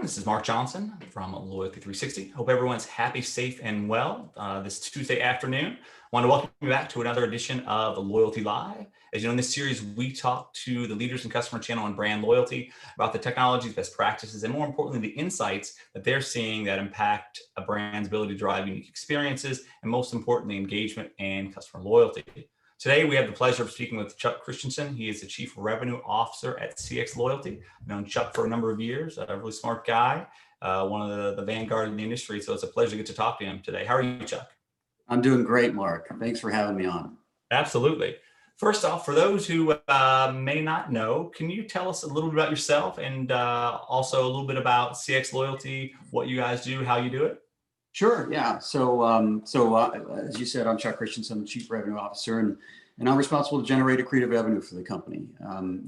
This is Mark Johnson from Loyalty360. Hope everyone's happy, safe, and well this Tuesday afternoon. I want to welcome you back to another edition of Loyalty Live. As you know, in this series, we talk to the leaders in customer channel and brand loyalty about the technologies, best practices, and more importantly, the insights that they're seeing that impact a brand's ability to drive unique experiences, and most importantly, engagement and customer loyalty. Today, we have the pleasure of speaking with Chuck Christianson. He is the Chief Revenue Officer at cxLoyalty. I've known Chuck for a number of years, a really smart guy, one of the vanguard in the industry. So it's a pleasure to get to talk to him today. How are you, Chuck? I'm doing great, Mark. Thanks for having me on. Absolutely. First off, for those who may not know, can you tell us a little bit about yourself and also a little bit about cxLoyalty, what you guys do, how you do it? Sure. Yeah. So as you said, I'm Chuck Christianson, the Chief Revenue Officer, and I'm responsible to generate accretive revenue for the company.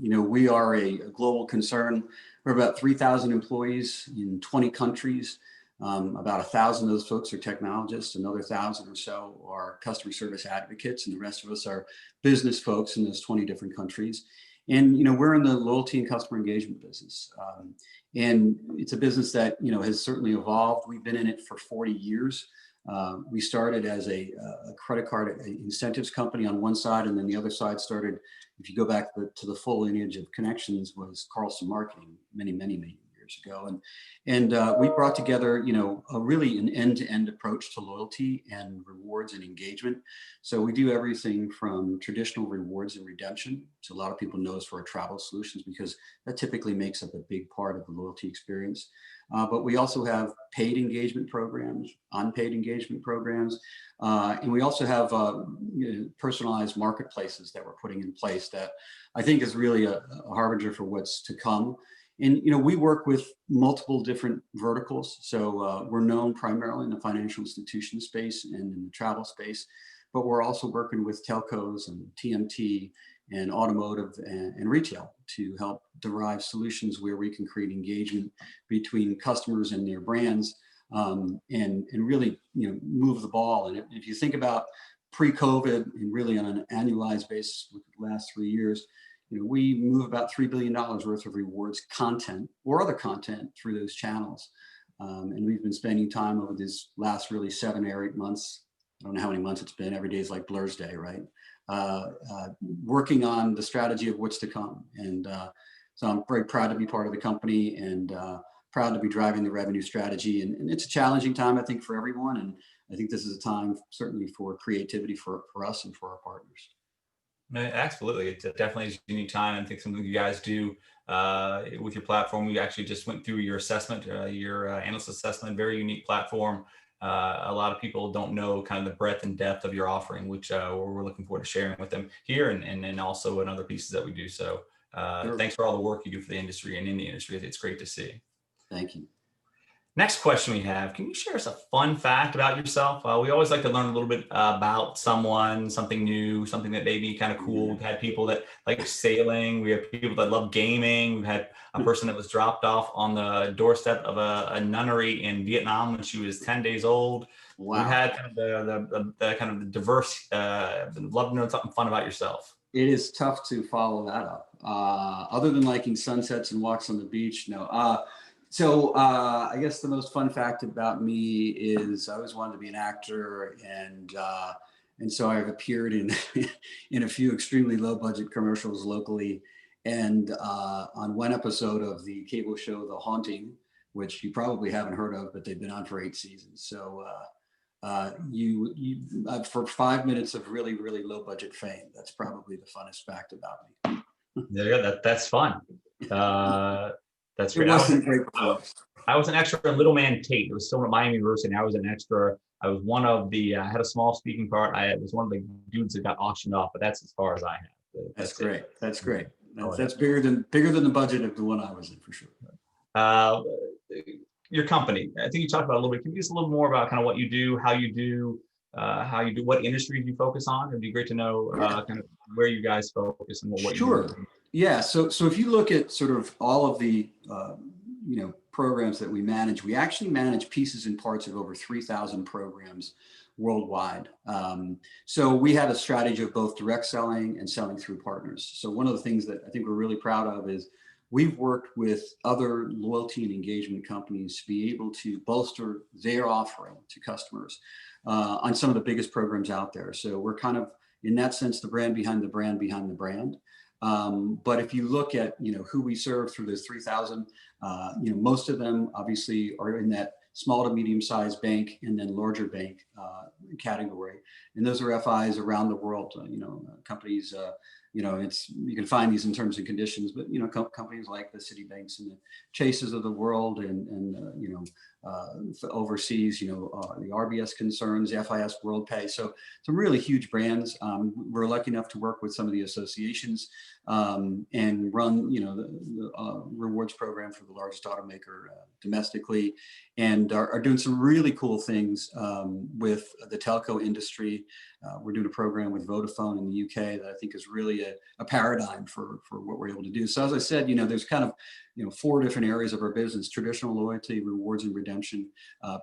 We are a global concern. We're about 3,000 employees in 20 countries. About 1,000 of those folks are technologists. Another 1,000 or so are customer service advocates, and the rest of us are business folks in those 20 different countries. And we're in the loyalty and customer engagement business. And it's a business that has certainly evolved. We've been in it for 40 years. We started as a credit card incentives company on one side, and then the other side started, if you go back to the full lineage of connections, was Carlson Marketing many years ago. And we brought together, a really an end-to-end approach to loyalty and rewards and engagement. So we do everything from traditional rewards and redemption. So a lot of people know us for our travel solutions because that typically makes up a big part of the loyalty experience. But we also have paid engagement programs, unpaid engagement programs, and we also have personalized marketplaces that we're putting in place that I think is really a harbinger for what's to come. And we work with multiple different verticals. So we're known primarily in the financial institution space and in the travel space, but we're also working with telcos and TMT and automotive and retail to help derive solutions where we can create engagement between customers and their brands, and really move the ball. And if you think about pre-COVID and really on an annualized basis with the last 3 years, we move about $3 billion worth of rewards content or other content through those channels. And we've been spending time over these last really 7 or 8 months. I don't know how many months it's been. Every day is like Blur's Day, right? Working on the strategy of what's to come. And so I'm very proud to be part of the company and proud to be driving the revenue strategy. And it's a challenging time, I think, for everyone. And I think this is a time certainly for creativity for us and for our partners. Absolutely. It's definitely a unique time. I think something you guys do with your platform. We actually just went through your assessment, your analyst assessment, very unique platform. A lot of people don't know kind of the breadth and depth of your offering, which we're looking forward to sharing with them here and also in other pieces that we do. So Sure. Thanks for all the work you do for the industry and in the industry. It's great to see. Thank you. Next question we have, can you share us a fun fact about yourself? We always like to learn a little bit about someone, something new, something that may be kind of cool. We've had people that like sailing. We have people that love gaming. We've had a person that was dropped off on the doorstep of a nunnery in Vietnam when she was 10 days old. Wow. We've had kind of the kind of the diverse, love to know something fun about yourself. It is tough to follow that up. Other than liking sunsets and walks on the beach, no. So I guess the most fun fact about me is I always wanted to be an actor, and so I've appeared in in a few extremely low budget commercials locally, and on one episode of the cable show The Haunting, which you probably haven't heard of, but they've been on for 8 seasons. So for 5 minutes of really low budget fame, that's probably the funnest fact about me. There you go. That's fun. That's great. I was an extra in Little Man Tate. It was still at Miami University. And I was an extra. I was one of the. I had a small speaking part. I was one of the dudes that got auctioned off. But that's as far as I have. That's great. That's great. That's bigger than the budget of the one I was in for sure. Your company. I think you talked about a little bit. Can you give us a little more about kind of what you do, how you do, what industries you focus on? It'd be great to know kind of where you guys focus and what sure. you do. Yeah, so if you look at sort of all of the programs that we manage, we actually manage pieces and parts of over 3,000 programs worldwide. So we have a strategy of both direct selling and selling through partners. So one of the things that I think we're really proud of is we've worked with other loyalty and engagement companies to be able to bolster their offering to customers on some of the biggest programs out there. So we're kind of, in that sense, the brand behind the brand behind the brand. But if you look at, who we serve through those 3,000, most of them obviously are in that small to medium-sized bank and then larger bank category. And those are FIs around the world, companies, you can find these in terms and conditions, but, companies like the Citibanks and the Chases of the world and overseas, the RBS concerns, FIS WorldPay. So some really huge brands. We're lucky enough to work with some of the associations and run, the rewards program for the largest automaker domestically, and are doing some really cool things with the telco industry. We're doing a program with Vodafone in the UK that I think is really a paradigm for what we're able to do. So as I said, there's kind of, 4 different areas of our business: traditional loyalty, rewards and redemption,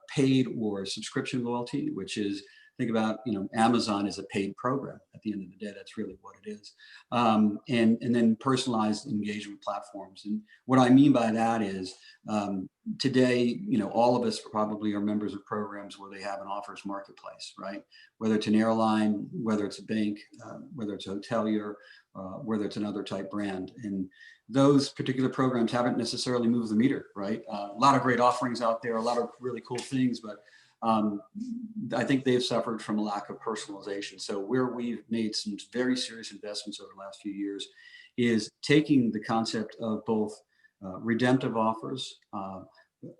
paid or subscription loyalty, which is, think about, Amazon is a paid program. At the end of the day, that's really what it is. And then personalized engagement platforms. And what I mean by that is today, all of us probably are members of programs where they have an offers marketplace, right? Whether it's an airline, whether it's a bank, whether it's a hotelier, whether it's another type brand. And those particular programs haven't necessarily moved the meter, right? A lot of great offerings out there, a lot of really cool things, but I think they've suffered from a lack of personalization. So where we've made some very serious investments over the last few years is taking the concept of both redemptive offers,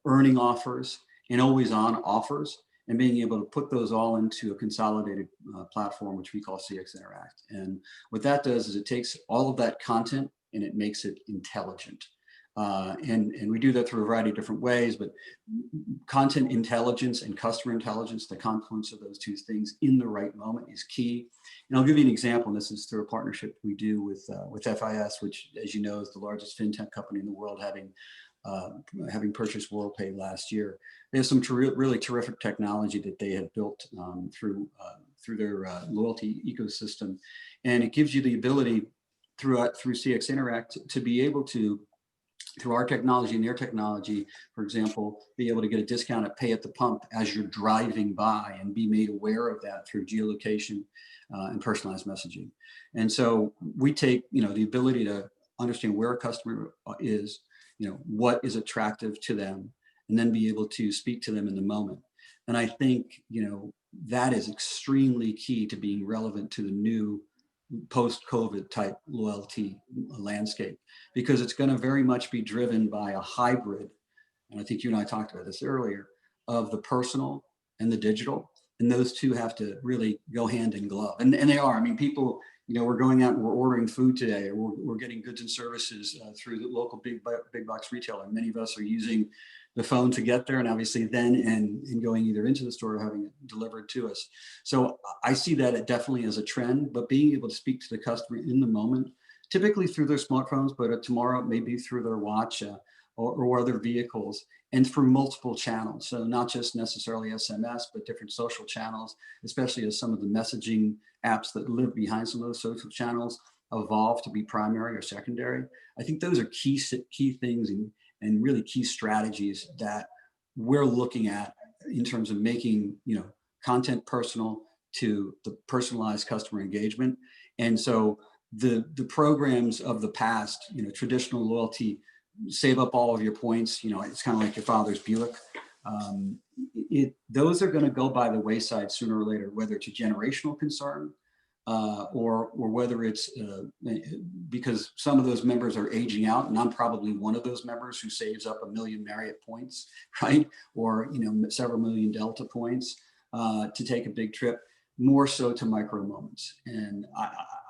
earning offers, and always on offers, and being able to put those all into a consolidated platform, which we call CX Interact. And what that does is it takes all of that content and it makes it intelligent. And we do that through a variety of different ways, but content intelligence and customer intelligence, the confluence of those two things in the right moment is key. And I'll give you an example, and this is through a partnership we do with FIS, which, as you know, is the largest fintech company in the world, having purchased WorldPay last year. They have some really terrific technology that they have built through their loyalty ecosystem, and it gives you the ability through CX Interact to be able to, through our technology and their technology, for example, be able to get a discount at pay at the pump as you're driving by and be made aware of that through geolocation and personalized messaging. And so we take, the ability to understand where a customer is, what is attractive to them, and then be able to speak to them in the moment. And I think, that is extremely key to being relevant to the new post-COVID type loyalty landscape, because it's going to very much be driven by a hybrid, and I think you and I talked about this earlier, of the personal and the digital, and those two have to really go hand in glove, and they are. I mean, people, we're going out and we're ordering food today, or we're getting goods and services through the local big box retailer. Many of us are using the phone to get there, and obviously then and going either into the store or having it delivered to us. So I see that definitely as a trend, but being able to speak to the customer in the moment, typically through their smartphones, but tomorrow maybe through their watch or other vehicles, and through multiple channels. So not just necessarily SMS, but different social channels, especially as some of the messaging apps that live behind some of those social channels evolve to be primary or secondary. I think those are key things and really key strategies that we're looking at in terms of making, content personal to the personalized customer engagement. And so the programs of the past, traditional loyalty, save up all of your points, it's kind of like your father's Buick. Those are going to go by the wayside sooner or later, whether it's a generational concern, or whether it's because some of those members are aging out, and I'm probably one of those members who saves up 1 million Marriott points, right? Or, several million Delta points to take a big trip, more so to micro moments. And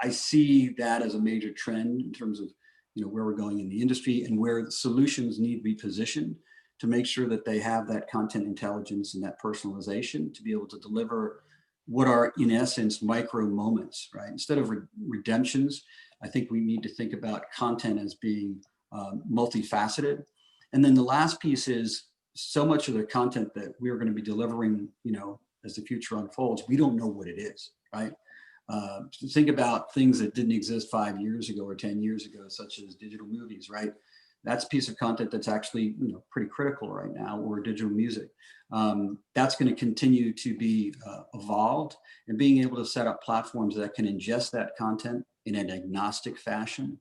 I see that as a major trend in terms of, where we're going in the industry and where the solutions need to be positioned to make sure that they have that content intelligence and that personalization to be able to deliver what are, in essence, micro moments, right? Instead of redemptions, I think we need to think about content as being multifaceted. And then the last piece is so much of the content that we're going to be delivering, as the future unfolds, we don't know what it is, right? Think about things that didn't exist 5 years ago or 10 years ago, such as digital movies, right? That's a piece of content that's actually, pretty critical right now, or digital music. That's going to continue to be evolved, and being able to set up platforms that can ingest that content in an agnostic fashion,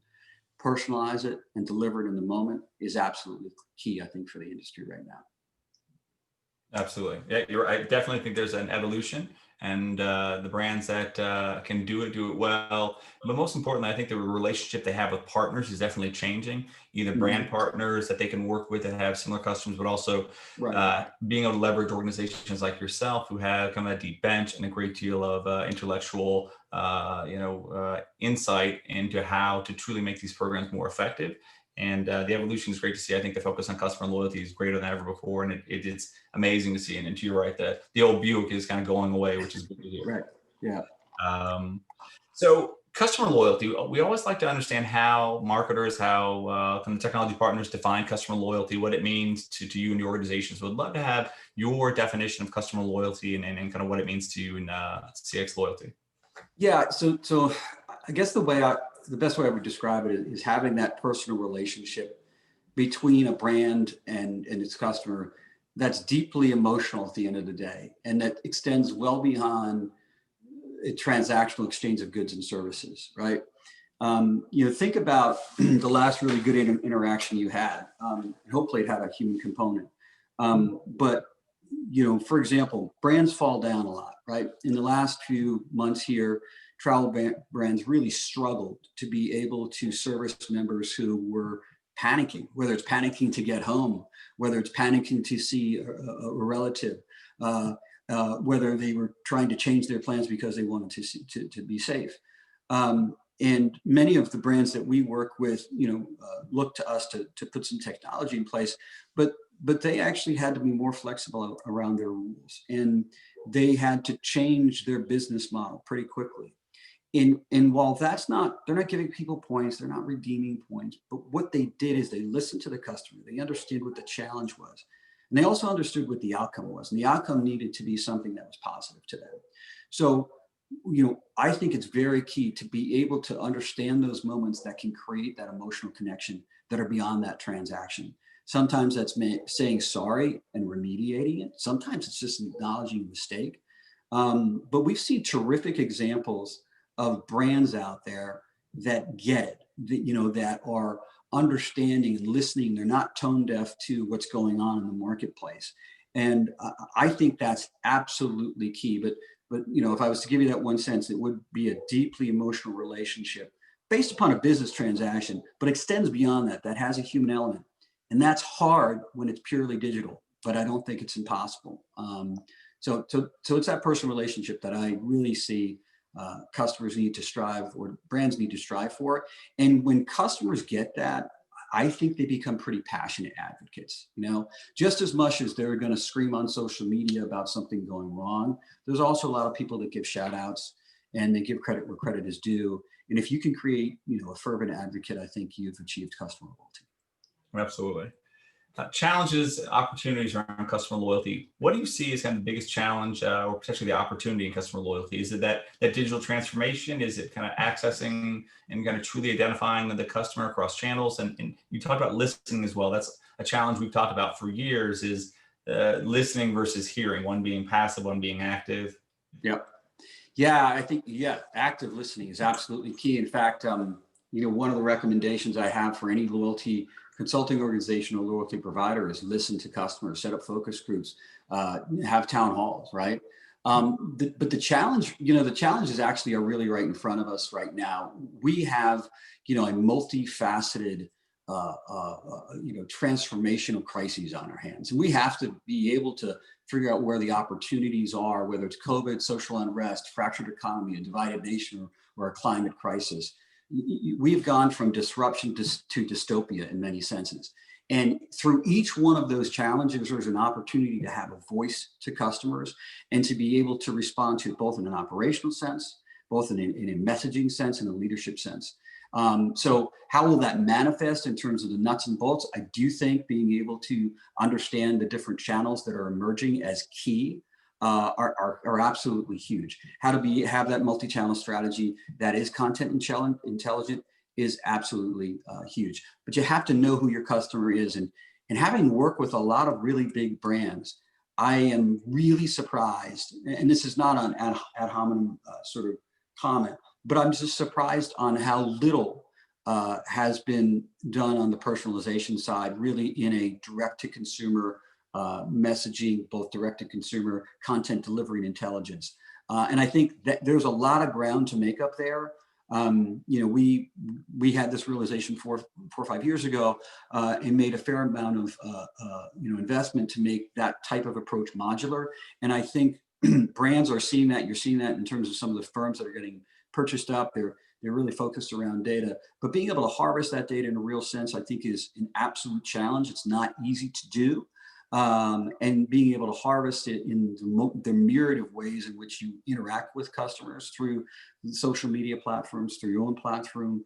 personalize it, and deliver it in the moment is absolutely key, I think, for the industry right now. Absolutely. Yeah, you're right. I definitely think there's an evolution, and the brands that can do it well. But most importantly, I think the relationship they have with partners is definitely changing. Either brand partners that they can work with that have similar customers, but also being able to leverage organizations like yourself who have kind of a deep bench and a great deal of intellectual insight into how to truly make these programs more effective. And the evolution is great to see. I think the focus on customer loyalty is greater than ever before, and it's amazing to see. And to your right, that the old Buick is kind of going away, which is good to hear. Right. Yeah. So customer loyalty, we always like to understand how marketers, how kind of technology partners define customer loyalty, what it means to you and your organizations. We'd love to have your definition of customer loyalty and kind of what it means to you in cxLoyalty. Yeah. So I guess the best way I would describe it is having that personal relationship between a brand and its customer that's deeply emotional at the end of the day, and that extends well beyond a transactional exchange of goods and services, right? Think about the last really good interaction you had. Hopefully it had a human component. But for example, brands fall down a lot, right? In the last few months here, travel brands really struggled to be able to service members who were panicking, whether it's panicking to get home, whether it's panicking to see a relative, whether they were trying to change their plans because they wanted to be safe. And many of the brands that we work with, look to us to put some technology in place, but they actually had to be more flexible around their rules, and they had to change their business model pretty quickly. And while they're not giving people points, they're not redeeming points, but what they did is they listened to the customer. They understood what the challenge was, and they also understood what the outcome was. And the outcome needed to be something that was positive to them. So, I think it's very key to be able to understand those moments that can create that emotional connection that are beyond that transaction. Sometimes that's saying sorry and remediating it. Sometimes it's just acknowledging a mistake. But we've seen terrific examples of brands out there that get it, that are understanding and listening. They're not tone deaf to what's going on in the marketplace. And I think that's absolutely key. But if I was to give you that one sense, it would be a deeply emotional relationship based upon a business transaction, but extends beyond that. That has a human element. And that's hard when it's purely digital, but I don't think it's impossible. So it's that personal relationship that I really see customers need to strive, or brands need to strive for. And when customers get that, I think they become pretty passionate advocates. Just as much as they're going to scream on social media about something going wrong, there's also a lot of people that give shout outs and they give credit where credit is due. And if you can create, a fervent advocate, I think you've achieved customer loyalty. Absolutely. Challenges, opportunities around customer loyalty. What do you see as kind of the biggest challenge or potentially the opportunity in customer loyalty? Is it that digital transformation? Is it kind of accessing and kind of truly identifying the customer across channels? And you talked about listening as well. That's a challenge we've talked about for years, is listening versus hearing, one being passive, one being active. Yep. Yeah, I think, active listening is absolutely key. In fact, one of the recommendations I have for any loyalty consulting organization or loyalty provider is listen to customers, set up focus groups, have town halls, right? But the challenge, the challenges actually are really right in front of us right now. We have, a multifaceted, transformational crises on our hands. And we have to be able to figure out where the opportunities are, whether it's COVID, social unrest, fractured economy, a divided nation, or a climate crisis. We've gone from disruption to dystopia in many senses. And through each one of those challenges, there's an opportunity to have a voice to customers and to be able to respond to it both in an operational sense, both in a messaging sense and a leadership sense. So how will that manifest in terms of the nuts and bolts? I do think being able to understand the different channels that are emerging as key are absolutely huge. How to have that multi-channel strategy that is content intelligent is absolutely huge. But you have to know who your customer is. And having worked with a lot of really big brands, I am really surprised, and this is not an ad hominem sort of comment, but I'm just surprised on how little has been done on the personalization side, really in a direct-to-consumer messaging, both direct-to-consumer content delivery and intelligence. And I think that there's a lot of ground to make up there. We had this realization four or 5 years ago and made a fair amount of investment to make that type of approach modular. And I think brands are seeing that. You're seeing that in terms of some of the firms that are getting purchased up. They're really focused around data, but being able to harvest that data in a real sense, I think, is an absolute challenge. It's not easy to do. And being able to harvest it in the myriad of ways in which you interact with customers through social media platforms, through your own platform,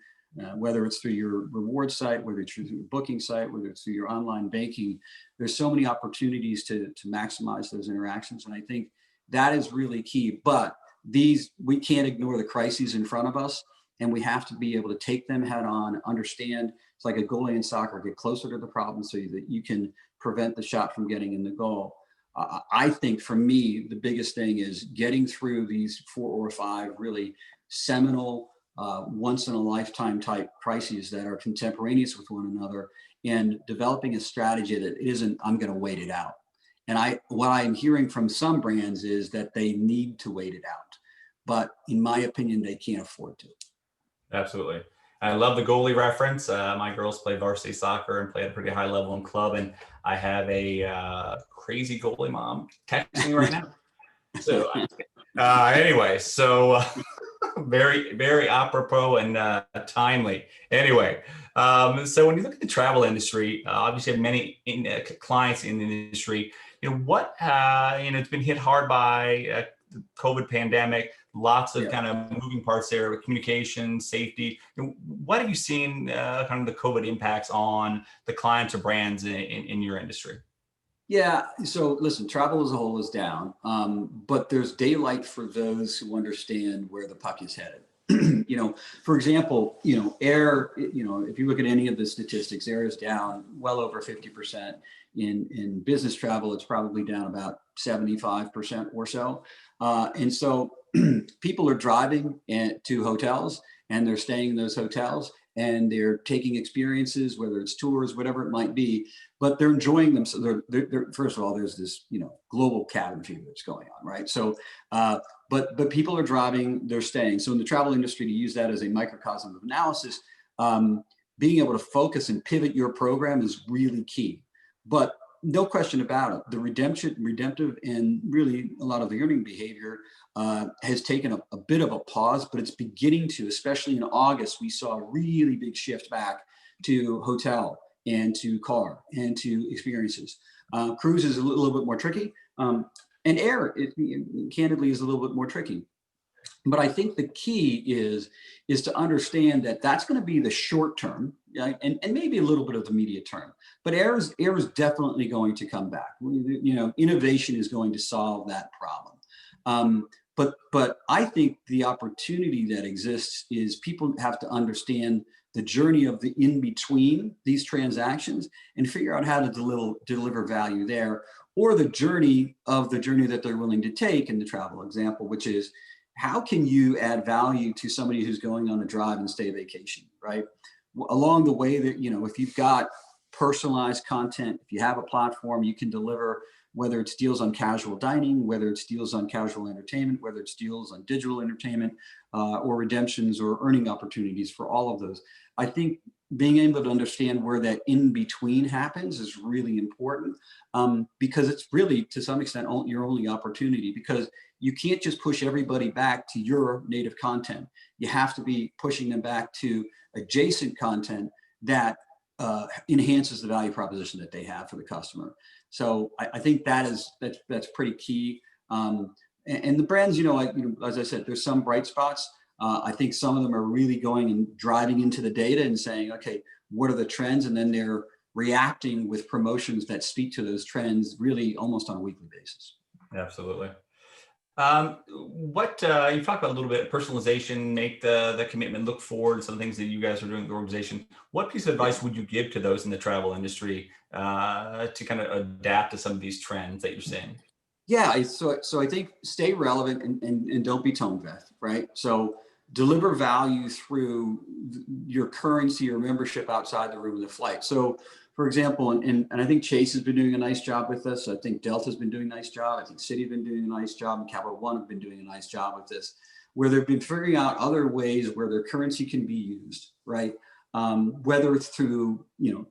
whether it's through your reward site, whether it's through your booking site, whether it's through your online banking. There's so many opportunities to maximize those interactions. And I think that is really key. But we can't ignore the crises in front of us, and we have to be able to take them head on, understand. It's like a goalie in soccer, get closer to the problem so that you can prevent the shot from getting in the goal. I think for me, the biggest thing is getting through these 4 or 5 really seminal, once in a lifetime type crises that are contemporaneous with one another, and developing a strategy that isn't, I'm going to wait it out. And what I'm hearing from some brands is that they need to wait it out. But in my opinion, they can't afford to. Absolutely. I love the goalie reference. My girls play varsity soccer and play at a pretty high level in club. And I have a crazy goalie mom texting right now. So anyway, so very, very apropos and timely. Anyway, so when you look at the travel industry, obviously you have many clients in the industry. It's been hit hard by the COVID pandemic. Lots of kind of moving parts there with communication, safety. What have you seen kind of the COVID impacts on the clients or brands in your industry? Yeah, so listen, travel as a whole is down, but there's daylight for those who understand where the puck is headed. For example, air, if you look at any of the statistics, air is down well over 50%. In business travel, it's probably down about 75% or so. And so people are driving to hotels, and they're staying in those hotels, and they're taking experiences, whether it's tours, whatever it might be, but they're enjoying them. So they're first of all, there's this, global cabin fever that's going on, right? So, but people are driving, they're staying. So in the travel industry, to use that as a microcosm of analysis, being able to focus and pivot your program is really key. But no question about it, the redemptive and really a lot of the earning behavior has taken a bit of a pause, but it's beginning to, especially in August, we saw a really big shift back to hotel and to car and to experiences. Cruise is a little bit more tricky, and air, candidly, is a little bit more tricky. But I think the key is to understand that that's going to be the short term, and maybe a little bit of the immediate term. But air is definitely going to come back. Innovation is going to solve that problem. But I think the opportunity that exists is people have to understand the journey of the in between these transactions and figure out how to deliver value there, or the journey that they're willing to take in the travel example, which is, how can you add value to somebody who's going on a drive and stay vacation, right? Along the way that, if you've got personalized content, if you have a platform, you can deliver, whether it's deals on casual dining, whether it's deals on casual entertainment, whether it's deals on digital entertainment, or redemptions or earning opportunities for all of those. I think being able to understand where that in between happens is really important, because it's really, to some extent, your only opportunity, because you can't just push everybody back to your native content. You have to be pushing them back to adjacent content that enhances the value proposition that they have for the customer. So I think that's pretty key. And the brands, as I said, there's some bright spots. I think some of them are really going and driving into the data and saying, okay, what are the trends? And then they're reacting with promotions that speak to those trends really almost on a weekly basis. Absolutely. What you talked about a little bit personalization, make the commitment, look forward, some things that you guys are doing in the organization. What piece of advice would you give to those in the travel industry to kind of adapt to some of these trends that you're seeing? Yeah, so I think stay relevant and don't be tone deaf, right? So deliver value through your currency or membership outside the room of the flight. So for example, and I think Chase has been doing a nice job with this. I think Delta's been doing a nice job. I think Citi have been doing a nice job, and Capital One have been doing a nice job with this, where they've been figuring out other ways where their currency can be used, right? Whether it's through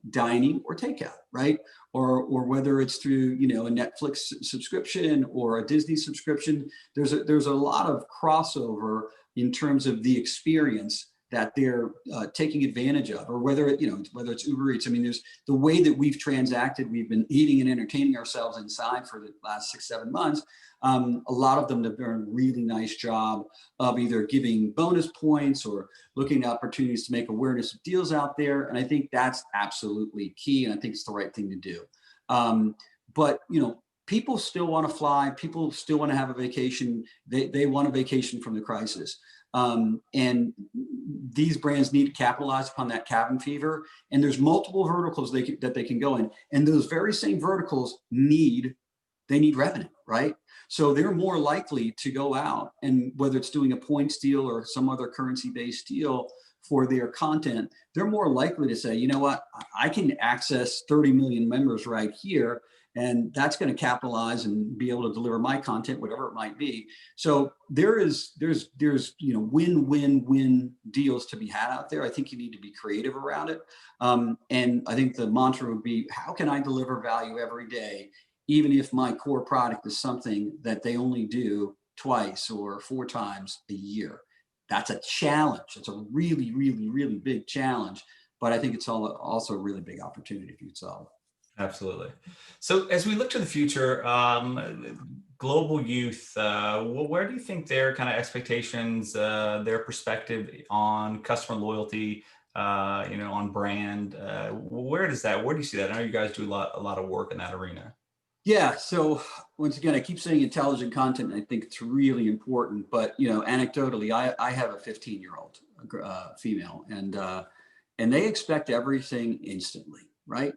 dining or takeout, right? Or whether it's through a Netflix subscription or a Disney subscription. There's a lot of crossover in terms of the experience that they're taking advantage of, or whether it's Uber Eats. I mean, there's the way that we've transacted. We've been eating and entertaining ourselves inside for the last 6-7 months. A lot of them have done a really nice job of either giving bonus points or looking at opportunities to make awareness of deals out there. And I think that's absolutely key. And I think it's the right thing to do. But people still want to fly. People still want to have a vacation. They want a vacation from the crisis. And these brands need to capitalize upon that cabin fever. And there's multiple verticals that they can go in. And those very same verticals need revenue, right? So they're more likely to go out, and whether it's doing a points deal or some other currency-based deal for their content, they're more likely to say, you know what, I can access 30 million members right here, and that's going to capitalize and be able to deliver my content, whatever it might be. So there's win-win-win deals to be had out there. I think you need to be creative around it. And I think the mantra would be, how can I deliver value every day, even if my core product is something that they only do twice or 4 times a year? That's a challenge. It's a really, really, really big challenge, but I think it's also a really big opportunity if you solve it. Absolutely. So as we look to the future, global youth, where do you think their kind of expectations, their perspective on customer loyalty, on brand, where do you see that? I know you guys do a lot of work in that arena. Yeah. So once again, I keep saying intelligent content. And I think it's really important, but anecdotally, I have a 15-year-old female, and they expect everything instantly, right?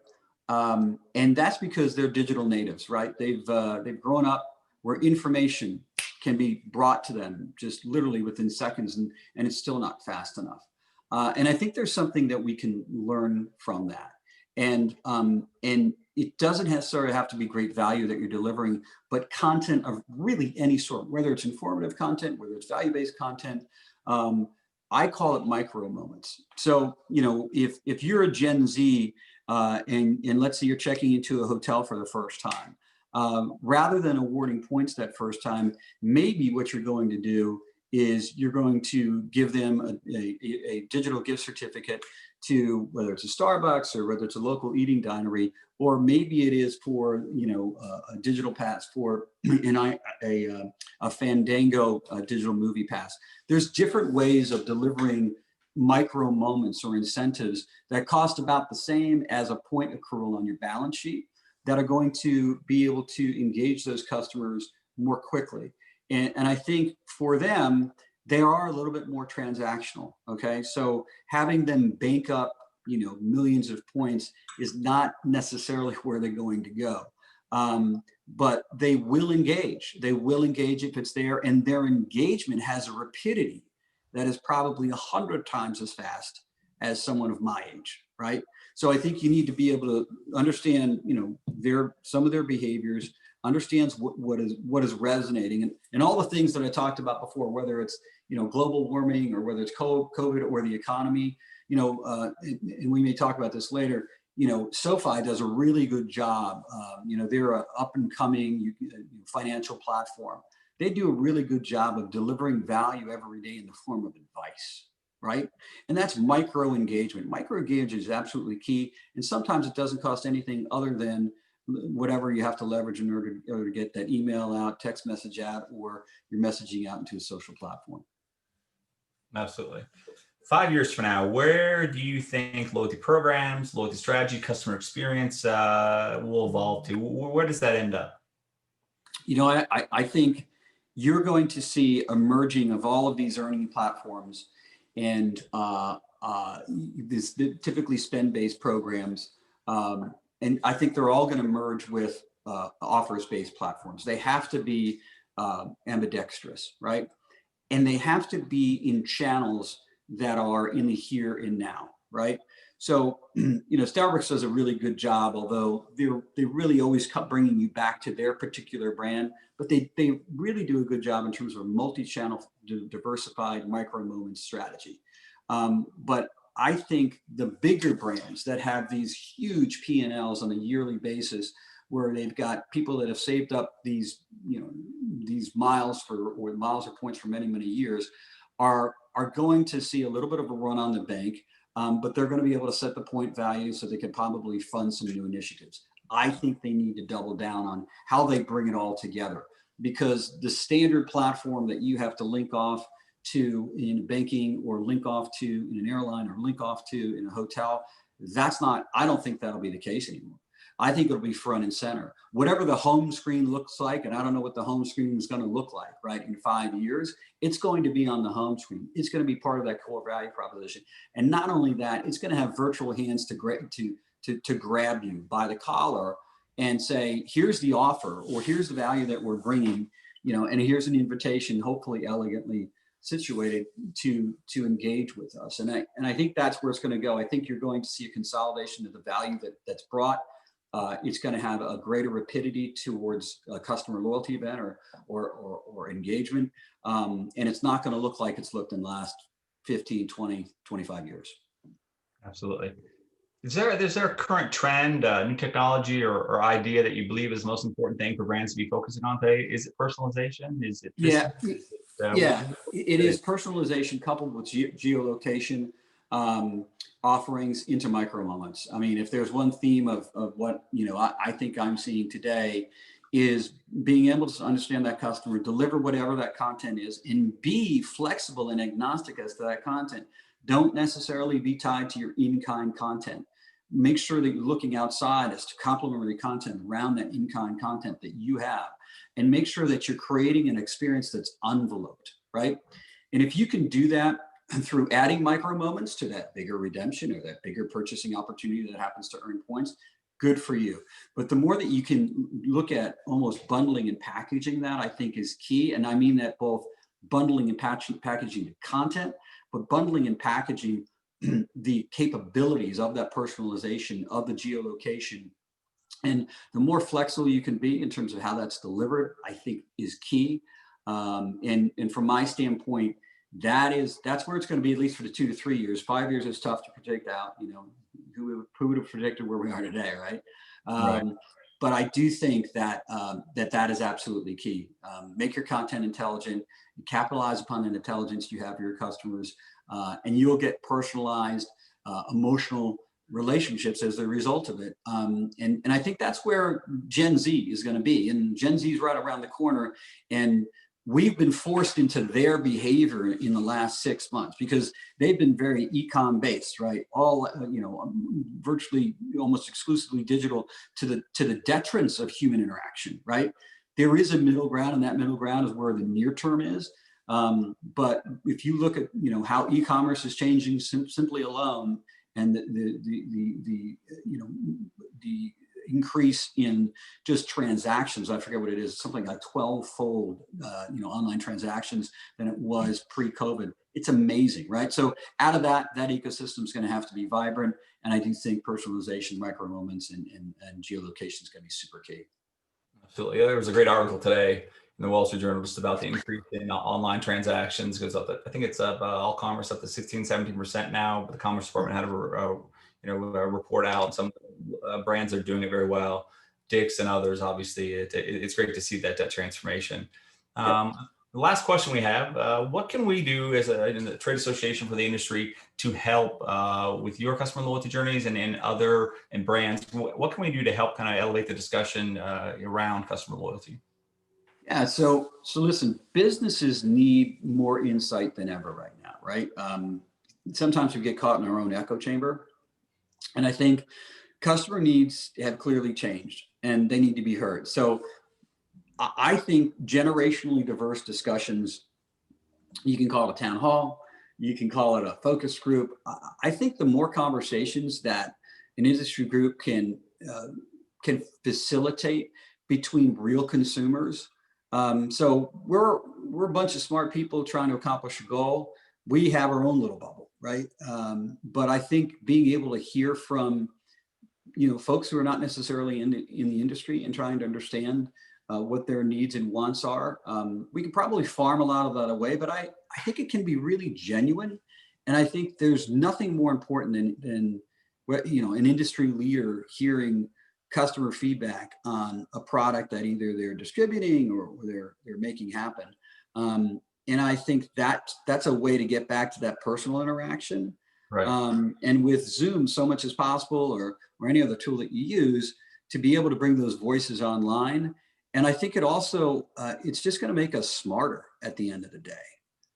And that's because they're digital natives, right? They've grown up where information can be brought to them just literally within seconds, and it's still not fast enough. And I think there's something that we can learn from that. And it doesn't necessarily have to be great value that you're delivering, but content of really any sort, whether it's informative content, whether it's value-based content. I call it micro moments. So, if you're a Gen Z, and let's say you're checking into a hotel for the first time, rather than awarding points that first time, maybe what you're going to do is you're going to give them a digital gift certificate to, whether it's a Starbucks or whether it's a local eating dinery, or maybe it is for a digital pass for a Fandango digital movie pass. There's different ways of delivering micro moments or incentives that cost about the same as a point accrual on your balance sheet, that are going to be able to engage those customers more quickly. And I think for them, they are a little bit more transactional. Okay. So having them bank up, millions of points is not necessarily where they're going to go. But they will engage. They will engage if it's there, and their engagement has a rapidity that is probably 100 times as fast as someone of my age, right? So I think you need to be able to understand, some of their behaviors, understands what is resonating, and all the things that I talked about before, whether it's global warming or whether it's COVID or the economy, and we may talk about this later. SoFi does a really good job. They're an up and coming financial platform. They do a really good job of delivering value every day in the form of advice, right? And that's micro engagement. Micro engagement is absolutely key. And sometimes it doesn't cost anything other than whatever you have to leverage in order to get that email out, text message out, or your messaging out into a social platform. Absolutely. 5 years from now, where do you think loyalty programs, loyalty strategy, customer experience will evolve to? Where does that end up? I think you're going to see a merging of all of these earning platforms and this typically spend-based programs. And I think they're all going to merge with offers-based platforms. They have to be ambidextrous, right? And they have to be in channels that are in the here and now, right? So, Starbucks does a really good job, although they really always keep bringing you back to their particular brand, but they really do a good job in terms of a multi-channel, diversified micro-moment strategy. But I think the bigger brands that have these huge P&Ls on a yearly basis, where they've got people that have saved up these, these miles or points for many, many years, are going to see a little bit of a run on the bank, but they're going to be able to set the point value so they can probably fund some new initiatives. I think they need to double down on how they bring it all together, because the standard platform that you have to link off to in banking, or link off to in an airline, or link off to in a hotel, I don't think that'll be the case anymore. I think it'll be front and center. Whatever the home screen looks like, and I don't know what the home screen is going to look like, right, in 5 years, it's going to be on the home screen. It's going to be part of that core value proposition. And not only that, it's going to have virtual hands to grab you by the collar and say, here's the offer, or here's the value that we're bringing, and here's an invitation, hopefully elegantly situated to engage with us. And I think that's where it's going to go. I think you're going to see a consolidation of the value that's brought. It's going to have a greater rapidity towards a customer loyalty event or engagement. And it's not going to look like it's looked in the last 15, 20, 25 years. Absolutely. Is there a current trend, new technology or idea that you believe is the most important thing for brands to be focusing on today? Is it personalization? Is it it is personalization coupled with geolocation offerings into micro moments. I mean, if there's one theme of what I think I'm seeing today, is being able to understand that customer, deliver whatever that content is, and be flexible and agnostic as to that content. Don't necessarily be tied to your in-kind content. Make sure that you're looking outside as to complementary content around that in-kind content that you have, and make sure that you're creating an experience that's enveloped, right? And if you can do that through adding micro moments to that bigger redemption or that bigger purchasing opportunity that happens to earn points, good for you. But the more that you can look at almost bundling and packaging that, I think is key. And I mean that both bundling and packaging the content, but bundling and packaging the capabilities of that personalization, of the geolocation. And the more flexible you can be in terms of how that's delivered, I think is key. And from my standpoint, that's where it's going to be, at least for the 2 to 3 years. 5 years is tough to predict out. Who would have predicted where we are today, right? Right. But I do think that that is absolutely key. Make your content intelligent, capitalize upon the intelligence you have for your customers, and you'll get personalized, emotional relationships as a result of it. And I think that's where Gen Z is going to be. And Gen Z is right around the corner. And we've been forced into their behavior in the last 6 months because they've been very e-com based, right? All, virtually almost exclusively digital to the detriments of human interaction, right? There is a middle ground, and that middle ground is where the near term is. But if you look at, how e-commerce is changing simply alone, and the increase in just transactions, I forget what it is, something like 12-fold, online transactions than it was pre-COVID. It's amazing, right? So out of that ecosystem is going to have to be vibrant. And I do think personalization, micro moments, and geolocation is going to be super key. Absolutely. There was a great article today in the Wall Street Journal just about the increase in online transactions. Goes up, I think it's up, all commerce up to 16-17% now. But the Commerce Department had a report out. Some brands are doing it very well. Dick's and others, obviously, it's great to see that transformation. Yep. The last question we have: what can we do as in the trade association for the industry to help with your customer loyalty journeys and brands? What can we do to help kind of elevate the discussion around customer loyalty? Yeah, so listen, businesses need more insight than ever right now, right? Sometimes we get caught in our own echo chamber, and I think customer needs have clearly changed, and they need to be heard. So I think generationally diverse discussions, you can call it a town hall, you can call it a focus group. I think the more conversations that an industry group can facilitate between real consumers. So we're a bunch of smart people trying to accomplish a goal. We have our own little bubble, right? But I think being able to hear from folks who are not necessarily in the industry and trying to understand what their needs and wants are, we can probably farm a lot of that away. But I think it can be really genuine, and I think there's nothing more important than an industry leader hearing customer feedback on a product that either they're distributing or they're making happen. And I think that's a way to get back to that personal interaction. Right. And with Zoom, so much as possible, or any other tool that you use, to be able to bring those voices online. And I think it also, it's just going to make us smarter at the end of the day.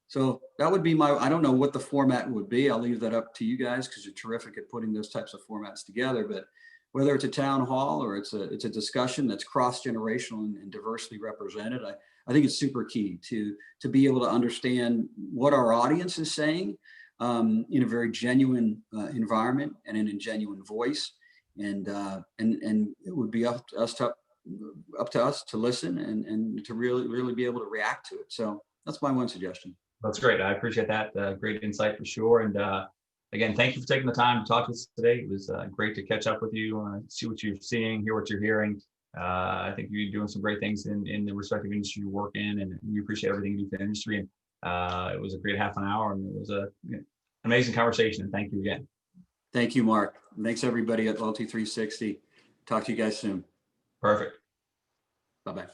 So that would be I don't know what the format would be. I'll leave that up to you guys because you're terrific at putting those types of formats together. But whether it's a town hall or it's a discussion that's cross-generational and diversely represented, I think it's super key to be able to understand what our audience is saying in a very genuine environment and in a genuine voice. And it would be up to us to listen and to really be able to react to it. So that's my one suggestion. That's great. I appreciate that. Great insight for sure. And again, thank you for taking the time to talk to us today. It was great to catch up with you, see what you're seeing, hear what you're hearing. I think you're doing some great things in the respective industry you work in, and we appreciate everything you do for the industry. And it was a great half an hour, and it was an amazing conversation. And thank you again. Thank you, Mark. Thanks everybody at Loyalty360. Talk to you guys soon. Perfect. Bye-bye.